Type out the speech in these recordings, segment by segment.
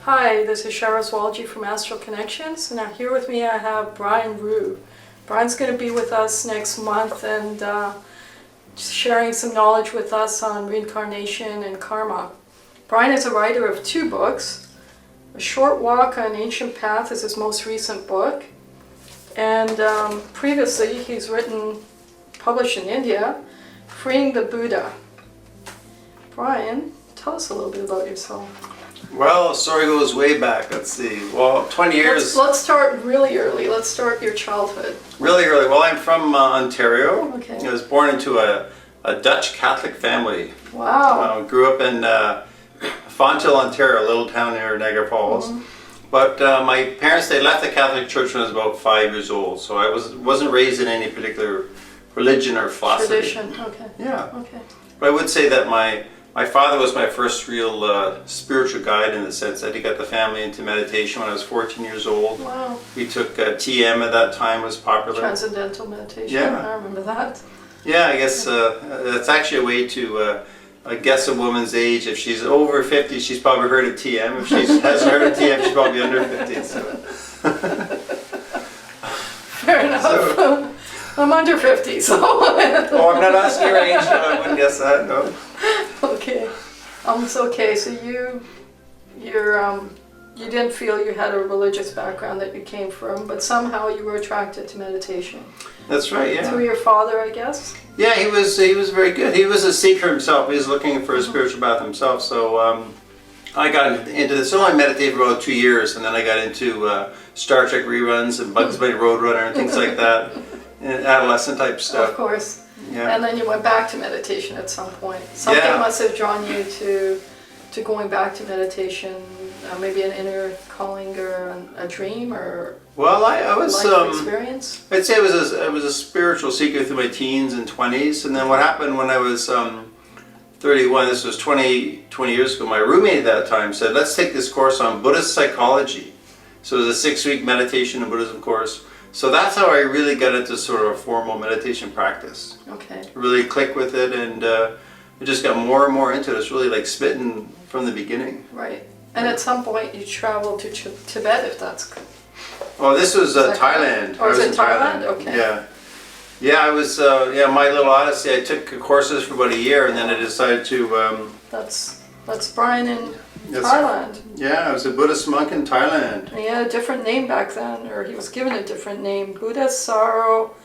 Hi, this is Sharaz Walji from Astral Connections, and now here with me I have Brian Ruhe. Brian's going to be with us next month and sharing some knowledge with us on reincarnation and karma. Brian is a writer of 2 books. A Short Walk on Ancient Path is his most recent book, and previously he's published in India, Freeing the Buddha. Brian, tell us a little bit about yourself. Well, the story goes way back. Let's see. Well, 20 years. Let's start really early. Let's start your childhood. Really early. Well, I'm from Ontario. Okay. I was born into a Dutch Catholic family. Wow. Grew up in Fonthill, Ontario, a little town near Niagara Falls. Mm-hmm. But my parents, they left the Catholic Church when I was about 5 years old. So I wasn't raised in any particular religion or philosophy. Tradition. Okay. Yeah. Okay. But I would say that my father was my first real spiritual guide, in the sense that he got the family into meditation when I was 14 years old. Wow. We took TM at that time, was popular. Transcendental meditation. Yeah. I remember that. Yeah, I guess that's actually a way to guess a woman's age. If she's over 50, she's probably heard of TM. If she hasn't heard of TM, she's probably under 50. So. Fair enough. So, I'm under 50, so. oh, I'm not asking your age. No, I wouldn't guess that. No. Okay. It's okay. So you didn't feel you had a religious background that you came from, but somehow you were attracted to meditation. That's right. Yeah. Through your father, I guess. Yeah, he was very good. He was a seeker himself. He was looking for a spiritual path himself. So I got into this. So I meditated for about 2 years, and then I got into Star Trek reruns and Bugs Bunny Roadrunner and things like that, and adolescent type stuff. Of course. Yeah. And then you went back to meditation at some point. Something must have drawn you to going back to meditation. Maybe an inner calling or a dream or. Well, I was life experience. I'd say I was a spiritual seeker through my teens and 20s, and then what happened when I was 31, this was 20 years ago, my roommate at that time said, let's take this course on Buddhist psychology. So it was a 6-week meditation and Buddhism course. So that's how I really got into sort of a formal meditation practice. Okay. Really clicked with it, and I just got more and more into it. It's really like spitting from the beginning. Right. And at some point you traveled to Tibet, if that's good. Oh, this was Thailand. Oh, was it Thailand? Okay. Yeah. Yeah, I was, my little odyssey. I took courses for about a year, and then I decided to... That's Brian in Thailand. Yeah, I was a Buddhist monk in Thailand. And he had a different name back then, or he was given a different name. Buddha Saro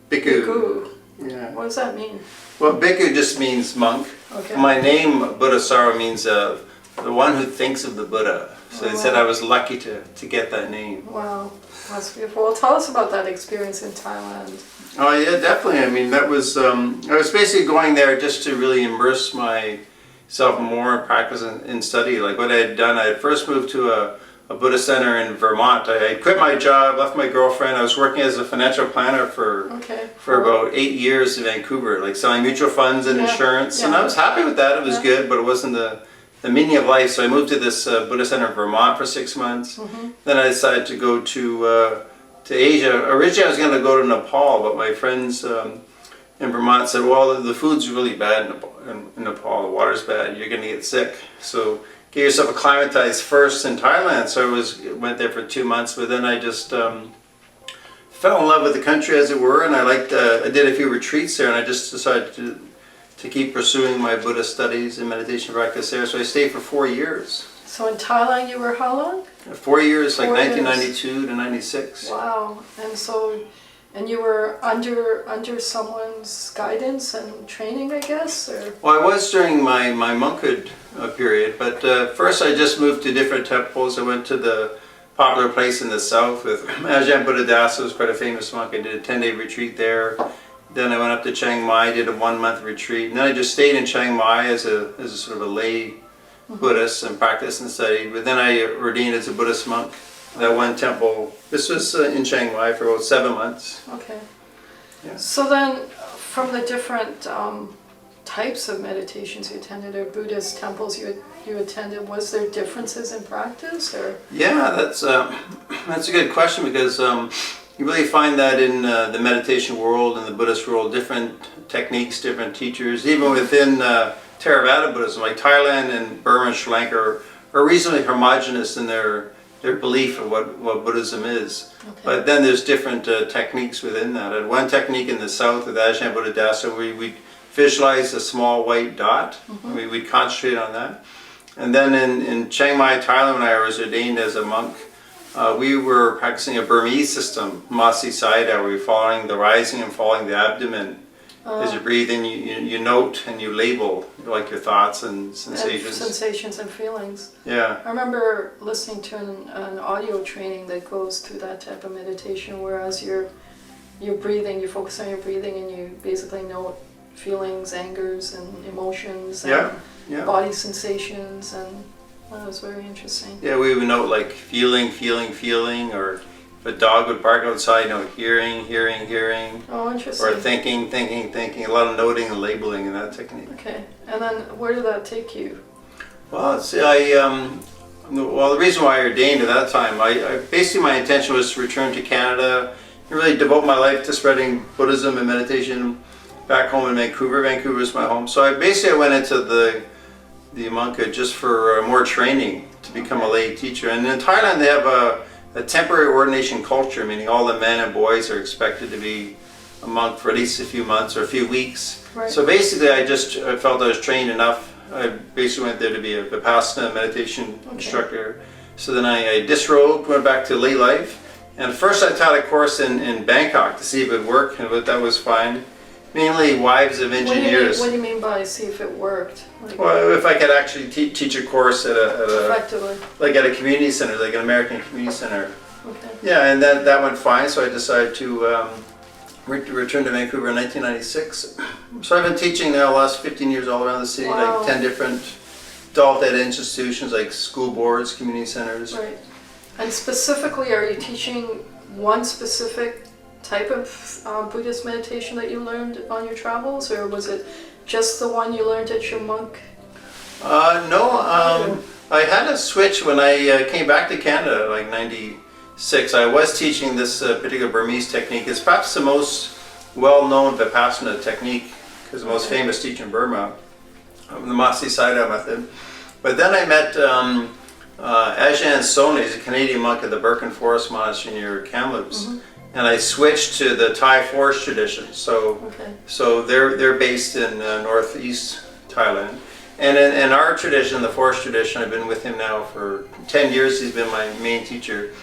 Bhikkhu. Yeah. What does that mean? Well, Bhikkhu just means monk. Okay. My name, Buddha Saro, means the one who thinks of the Buddha. So they said I was lucky to get that name. Wow, that's beautiful. Well, tell us about that experience in Thailand. Oh yeah, definitely. I mean, that was, I was basically going there just to really immerse myself more in practice and study. Like what I had done, I had first moved to a Buddhist center in Vermont. I quit my job, left my girlfriend. I was working as a financial planner for about 8 years in Vancouver, like selling mutual funds and insurance. And I was happy with that. It was good, but it wasn't the meaning of life. So I moved to this Buddhist center in Vermont for 6 months. Then I decided to go to Asia. Originally I was going to go to Nepal, but my friends in Vermont said, well, the food's really bad in Nepal, the water's bad, you're going to get sick. So get yourself acclimatized first in Thailand. So I went there for 2 months, but then I just fell in love with the country, as it were, and I did a few retreats there, and I just decided to keep pursuing my Buddhist studies and meditation practice there. So I stayed for 4 years. So in Thailand you were how long? 4 years, like 4 years. 1992 to 96. Wow. And you were under someone's guidance and training, I guess? Or? Well, I was during my monkhood period, but first I just moved to different temples. I went to the popular place in the south with Ajahn Buddhadasa, who's quite a famous monk. I did a 10-day retreat there. Then I went up to Chiang Mai, did a 1-month retreat, and then I just stayed in Chiang Mai as a sort of a lay Buddhist and practiced and studied. But then I ordained as a Buddhist monk. That one temple, this was in Chiang Mai for about 7 months. Okay. Yeah. So then, from the different types of meditations you attended, or Buddhist temples you attended, was there differences in practice, or? Yeah, that's a good question, because you really find that in the meditation world and the Buddhist world, different techniques, different teachers, even within Theravada Buddhism, like Thailand and Burma and Sri Lanka are reasonably homogenous in their belief of what Buddhism is. Okay. But then there's different techniques within that. And one technique in the south with Ajahn Buddhadasa, we visualize a small white dot. We'd concentrate on that. And then in Chiang Mai, Thailand, when I was ordained as a monk, we were practicing a Burmese system, Masi Sayadaw, where you're following the rising and falling the abdomen. As you breathe in, you note and you label like your thoughts and sensations. And sensations and feelings. Yeah. I remember listening to an audio training that goes through that type of meditation, whereas you're breathing, you focus on your breathing and you basically note feelings, angers and emotions and body sensations, and that was very interesting. Yeah, we would note like feeling, or if a dog would bark outside, hearing. Oh, interesting. Or thinking. A lot of noting and labeling in that technique. Okay, and then where did that take you? Well, see, the reason why I ordained at that time, I basically my intention was to return to Canada and really devote my life to spreading Buddhism and meditation back home in Vancouver. Vancouver is my home. So I went into the Monkhood just for more training to become a lay teacher. And in Thailand they have a temporary ordination culture, meaning all the men and boys are expected to be a monk for at least a few months or a few weeks. Right. So basically I felt I was trained enough. I basically went there to be a Vipassana meditation instructor. So then I disrobed, went back to lay life. And first I taught a course in Bangkok to see if it would work, but that was fine. Mainly wives of engineers. What do you mean by see if it worked? Well, if I could actually teach a course at effectively. Like at a community center, like an American community center. Okay. Yeah, and that went fine, so I decided to return to Vancouver in 1996. So I've been teaching now the last 15 years all around the city, Wow. like 10 different adult ed institutions like school boards, community centers. Right. And specifically, are you teaching one specific type of Buddhist meditation that you learned on your travels, or was it just the one you learned at your monk? No, I had a switch when I came back to Canada, like 96. I was teaching this particular Burmese technique. It's perhaps the most well-known Vipassana technique, because the most famous teacher in Burma, the Masi Sayadaw method. But then I met Ajahn Soni, he's a Canadian monk at the Birken Forest Monastery near Kamloops. And I switched to the Thai forest tradition. So they're based in northeast Thailand. And in our tradition, the forest tradition, I've been with him now for 10 years. He's been my main teacher.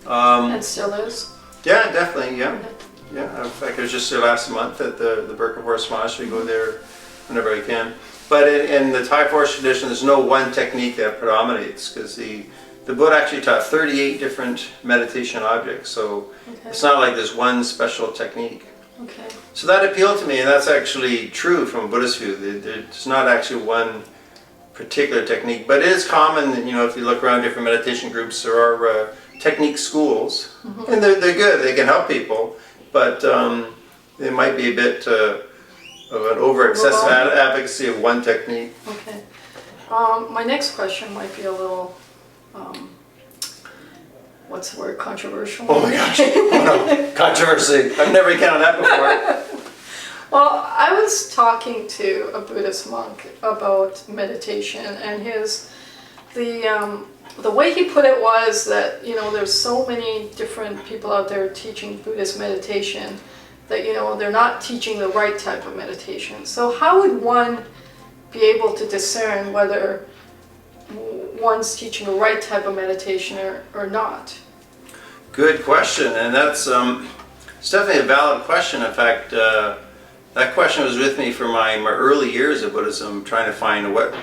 And still is? Yeah, definitely, yeah. Yeah, in fact, I was just there last month at the Birken Forest Monastery. Go there whenever I can. But in the Thai forest tradition, there's no one technique that predominates, because the Buddha actually taught 38 different meditation objects, so it's not like there's one special technique. Okay. So that appealed to me, and that's actually true from a Buddhist view. There's not actually one particular technique, but it is common, if you look around different meditation groups, there are technique schools, and they're good, they can help people, but they might be a bit of an over-excessive advocacy of one technique. Okay. My next question might be a little, what's the word, controversial? Oh my gosh, no, controversy. I've never encountered that before. Well, I was talking to a Buddhist monk about meditation, and the way he put it was that, there's so many different people out there teaching Buddhist meditation that, they're not teaching the right type of meditation. So how would one be able to discern whether one's teaching the right type of meditation or not? Good question, and that's it's definitely a valid question. In fact, that question was with me for my early years of Buddhism, trying to find what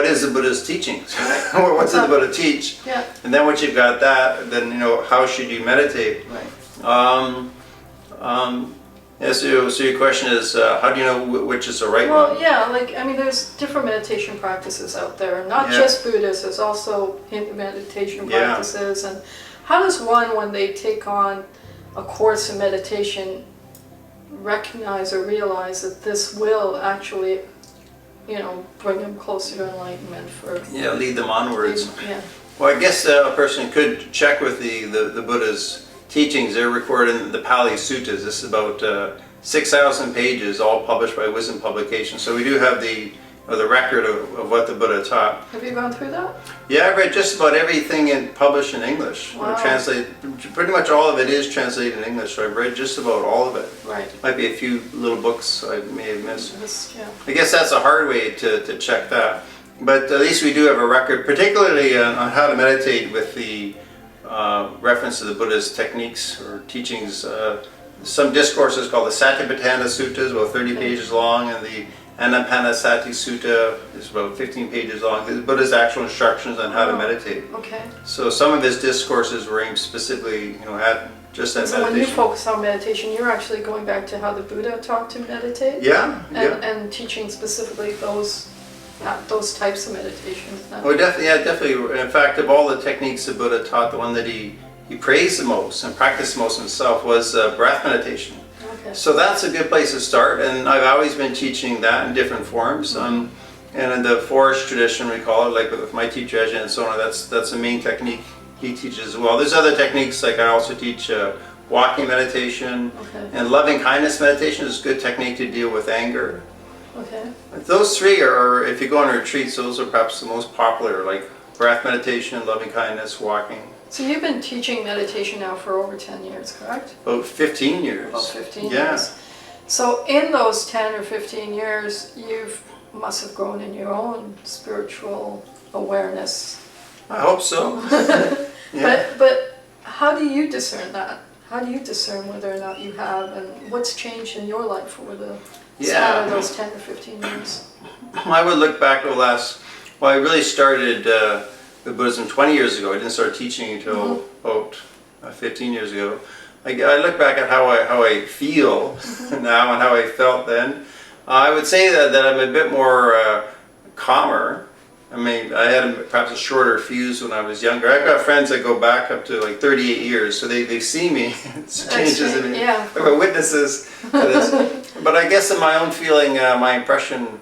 is the Buddha's teachings? What's the Buddha teach? Yeah. And then once you've got that, then how should you meditate? Right. Yeah, so your question is, how do you know which is the right one? Well, yeah, there's different meditation practices out there, not just Buddhist, there's also Hindu meditation practices. And how does one, when they take on a course in meditation, recognize or realize that this will actually, bring them closer to enlightenment? Lead them onwards. Yeah. Well, I guess a person could check with the Buddha's teachings. They're recorded in the Pali Suttas. This is about 6,000 pages, all published by Wisdom Publications. So we do have the or the record of what the Buddha taught. Have you gone through that? Yeah, I've read just about everything published in English. Wow. Pretty much all of it is translated in English, so I've read just about all of it. Right. Might be a few little books I may have missed. Yeah. I guess that's a hard way to check that. But at least we do have a record, particularly on how to meditate with the reference to the Buddha's techniques or teachings. Some discourses called the Satipatthana Suttas, about 30 pages long, and the Anapanasati Sutta is about 15 pages long. The Buddha's actual instructions on how to meditate. Okay. So some of his discourses were aimed specifically, at just that So meditation. when you focus on meditation, you're actually going back to how the Buddha taught to meditate? Yeah, And teaching specifically those types of meditations. Oh, definitely. In fact, of all the techniques the Buddha taught, the one that he praised the most and practiced most himself was breath meditation. Okay. So that's a good place to start, and I've always been teaching that in different forms. And in the forest tradition, we call it, like with my teacher Ajahn and so on, that's the main technique he teaches as well. There's other techniques, like I also teach walking meditation, and loving kindness meditation is a good technique to deal with anger. Okay. Those three are, if you go on retreats, those are perhaps the most popular, like breath meditation, loving kindness, walking. So you've been teaching meditation now for over 10 years, correct? About 15 years. About 15 Yeah. years. So in those 10 or 15 years, you must have grown in your own spiritual awareness. I hope so. But how do you discern that? How do you discern whether or not you have, and what's changed in your life over the span of those 10 or 15 years? I would look back over the last, I really started with Buddhism 20 years ago. I didn't start teaching until about 15 years ago. I look back at how I feel now and how I felt then. I would say that I'm a bit more calmer. I mean, I had perhaps a shorter fuse when I was younger. I've got friends that go back up to like 38 years, so they see me. It's changes in me. Yeah. I've got witnesses to this. But I guess in my own feeling, my impression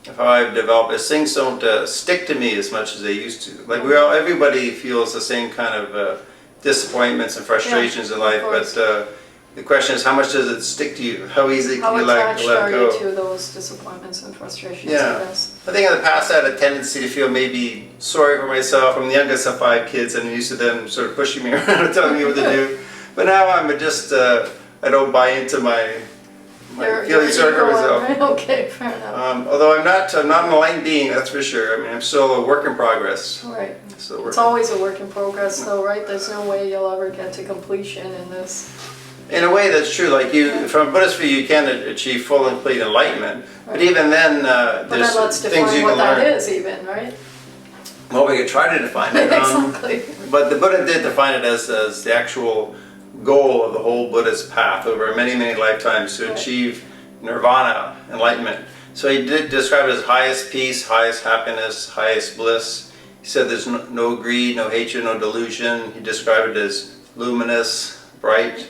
of how I've developed is things don't stick to me as much as they used to. Like everybody feels the same kind of disappointments and frustrations in life, but the question is, how much does it stick to you? How easy can you let go? How attached are you to those disappointments and frustrations? Yeah. I think in the past I had a tendency to feel maybe sorry for myself. I'm the youngest of 5 kids, and I'm used to them sort of pushing me around and telling me what to do. But now I'm just, I don't buy into my feeling sorry for myself. Right? Okay, fair enough. Although I'm not an enlightened being, that's for sure. I mean, I'm still a work in progress. Right. It's always a work in progress, though, right? There's no way you'll ever get to completion in this. In a way, that's true. Like from a Buddhist view, you can achieve full and complete enlightenment. Right. But even then, there's let's things you define what can learn. that is, even, right? Well, we could try to define it. Exactly. But the Buddha did define it as the actual goal of the whole Buddhist path over many, many lifetimes to achieve nirvana, enlightenment. So he did describe it as highest peace, highest happiness, highest bliss. He said there's no greed, no hatred, no delusion. He described it as luminous, bright.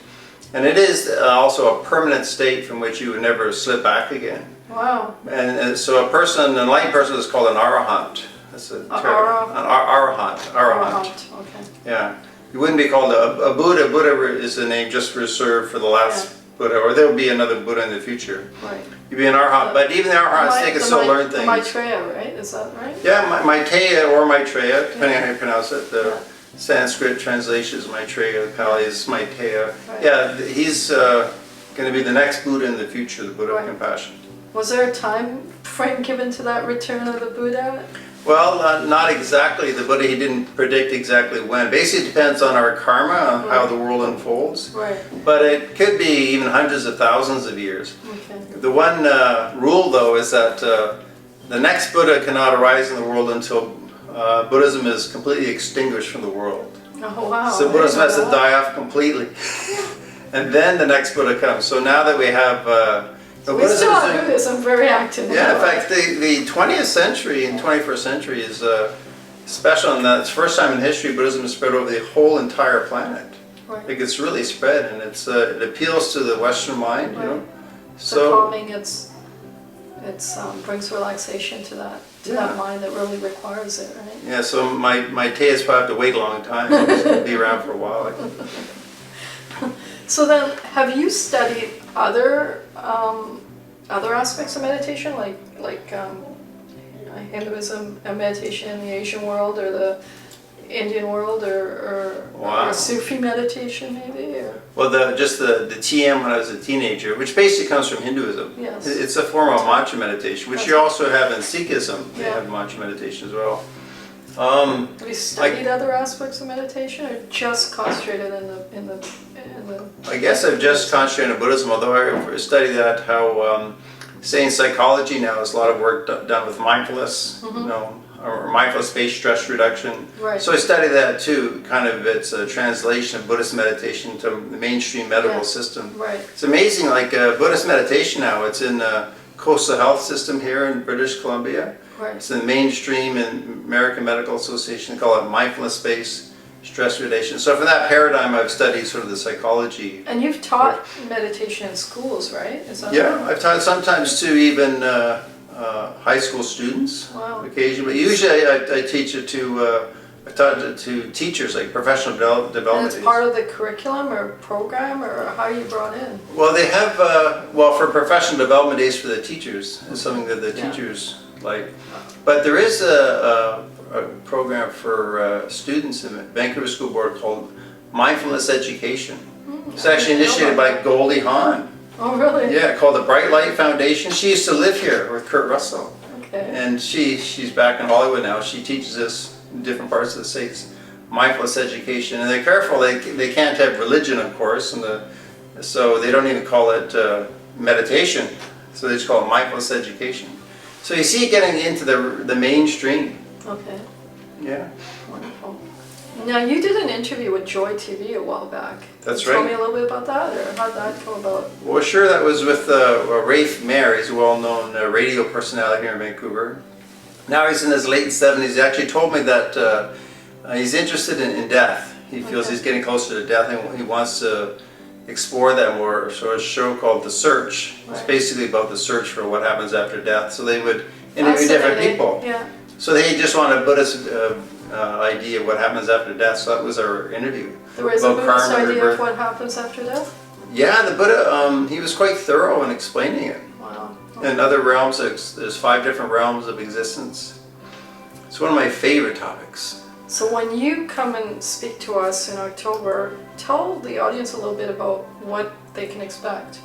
And it is also a permanent state from which you would never slip back again. Wow. And so an enlightened person is called an arahant. That's a term. Arahant. Okay. Yeah. You wouldn't be called a Buddha. Buddha is a name just reserved for the last Buddha, or there will be another Buddha in the future. Right. You'd be an arahant, but even the arahants, they can still learn things. Maitreya, right? Is that right? Yeah, Maitreya or Maitreya, depending on how you pronounce it. The Sanskrit translation is Maitreya, the Pali is Maitreya. Right. Yeah, he's going to be the next Buddha in the future, the Buddha of compassion. Was there a time frame given to that return of the Buddha? Well, not exactly. The Buddha, he didn't predict exactly when. Basically, it depends on our karma, on how the world unfolds. Right. But it could be even hundreds of thousands of years. Okay. The one rule, though, is that the next Buddha cannot arise in the world until Buddhism is completely extinguished from the world. Oh, wow. So Buddhism has to die off completely. And then the next Buddha comes. So now that we have... we still have Buddhism very active. Yeah, in fact, the 20th century and 21st century is special in that it's the first time in history Buddhism is spread over the whole entire planet. Right. Like it's really spread, and it appeals to the Western mind, you know. So calming, it brings relaxation to that mind that really requires it, right? Yeah. So my teas probably have to wait a long time. It'll be around for a while. So then, have you studied other aspects of meditation, like Hinduism and meditation in the Asian world or the Indian world, or Wow. or Sufi meditation maybe? Or? Well, just the TM when I was a teenager, which basically comes from Hinduism. Yes. It's a form of mantra meditation, which you also have in Sikhism. They Yeah. have mantra meditation as well. Have you studied other aspects of meditation, or just concentrated in the I guess I've just concentrated on Buddhism, although I study that, how, say in psychology now, there's a lot of work done with mindfulness, you know, or mindfulness-based stress reduction. Right. So I study that too, kind of it's a translation of Buddhist meditation to the mainstream medical system. Right. It's amazing, like Buddhist meditation now, it's in the coastal health system here in British Columbia. Right. It's in the mainstream in American Medical Association, they call it mindfulness-based stress reduction. So from that paradigm, I've studied sort of the psychology. And you've taught meditation in schools, right? Is that Yeah, right? I've taught sometimes to even high school students, Wow. occasionally. Usually I teach it to, I taught it to teachers, like professional And development. it's part of the curriculum or program, or how are you brought in? Well, they have, well, for professional development days for the teachers, it's something that the Yeah. teachers like. But there is a program for students in the Vancouver School Board called Mindfulness Education. It's actually initiated by Goldie Hawn. Oh, really? Yeah, called the Bright Light Foundation. She used to live here with Kurt Russell. Okay. And she's back in Hollywood now. She teaches this in different parts of the States. Mindfulness education. And they're careful, they can't have religion, of course, and so they don't even call it meditation. So they just call it mindfulness education. So you see it getting into the mainstream. Okay. Yeah. Wonderful. Now, you did an interview with Joy TV a while back. That's Tell right. me a little bit about that, or how'd that come about? Well, sure, that was with Rafe Mayer. He's a well-known radio personality here in Vancouver. Now he's in his late 70s. He actually told me that he's interested in death. He feels Okay. he's getting closer to death and he wants to explore that more. So a show called The Search. It's Right. basically about the search for what happens after death. So they would interview different Fascinating. people. Yeah. So they just wanted a Buddhist idea of what happens after death. So that was our interview. There is a About Buddhist karma, idea rebirth. of what happens after death? Yeah, the Buddha, he was quite thorough in explaining it. Wow. In other realms, there's 5 different realms of existence. It's one of my favorite topics. So when you come and speak to us in October, tell the audience a little bit about what they can expect.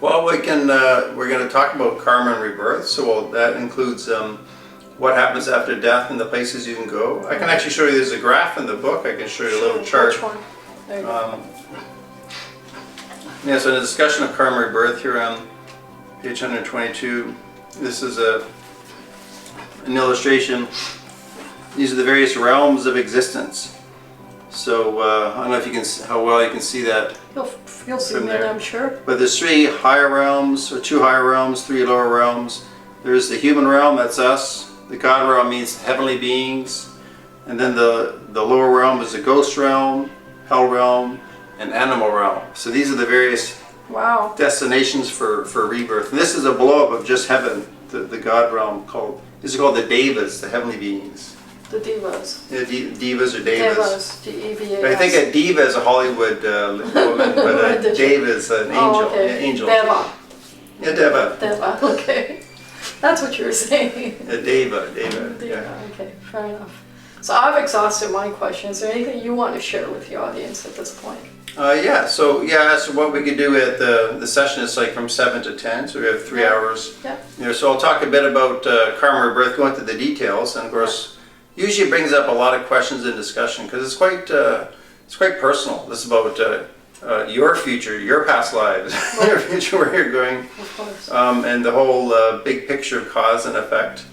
Well, we're going to talk about karma and rebirth. So that includes what happens after death and the places you can go. I can actually show you. There's a graph in the book. I can show you a little chart. Which one? There you go. Yeah, so the discussion of karma and rebirth here on page 122. This is an illustration. These are the various realms of existence. So I don't know if you can, how well you can see that. You'll zoom in, there. I'm sure. But there's 3 higher realms, or 2 higher realms, 3 lower realms. There's the human realm, that's us. The God realm means heavenly beings. And then the lower realm is the ghost realm, hell realm, and animal realm. So these are the various Wow. destinations for rebirth. And this is a blow-up of just heaven, the God realm called, these are called the devas, the heavenly beings. The divas. Yeah, divas or devas. Devas. D-E-V-A-S. But I think a diva is a Hollywood woman, but a Did you? deva is an angel. Oh, okay. Yeah, angel. Deva. Yeah, deva. Deva, okay. That's what you were saying. A deva, yeah. Deva, okay, fair enough. So I've exhausted my questions. Is there anything you want to share with the audience at this point? So what we could do at the session is like from 7 to 10, so we have 3 hours. Yeah. You know, so I'll talk a bit about karma rebirth, go into the details, and of course, usually it brings up a lot of questions in discussion because it's quite personal. This is about your future, your past lives, your future, where you're going, Of course. and the whole big picture of cause and effect.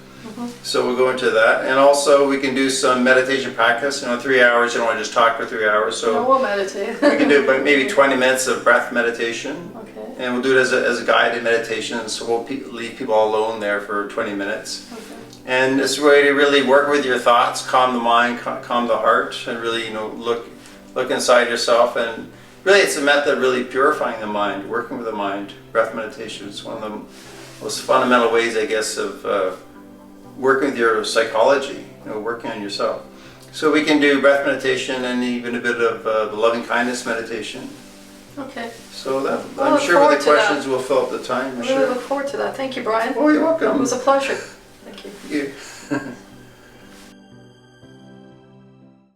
So we'll go into that, and also we can do some meditation practice. 3 hours. You don't want to just talk for 3 hours, so No, we'll meditate. we can do about maybe 20 minutes of breath meditation, Okay. and we'll do it as a guided meditation. So we'll leave people all alone there for 20 minutes. Okay. And it's a way to really work with your thoughts, calm the mind, calm the heart, and really, look inside yourself. And really, it's a method of really purifying the mind, working with the mind. Breath meditation is one of the most fundamental ways, I guess, of working with your psychology, working on yourself. So we can do breath meditation and even a bit of the loving kindness meditation. Okay. So that, I I'm look sure with forward the to that. questions we'll fill up the time. I I'm really sure. look forward to that. Thank you, Brian. Oh, you're welcome. It was a pleasure. Thank you. You.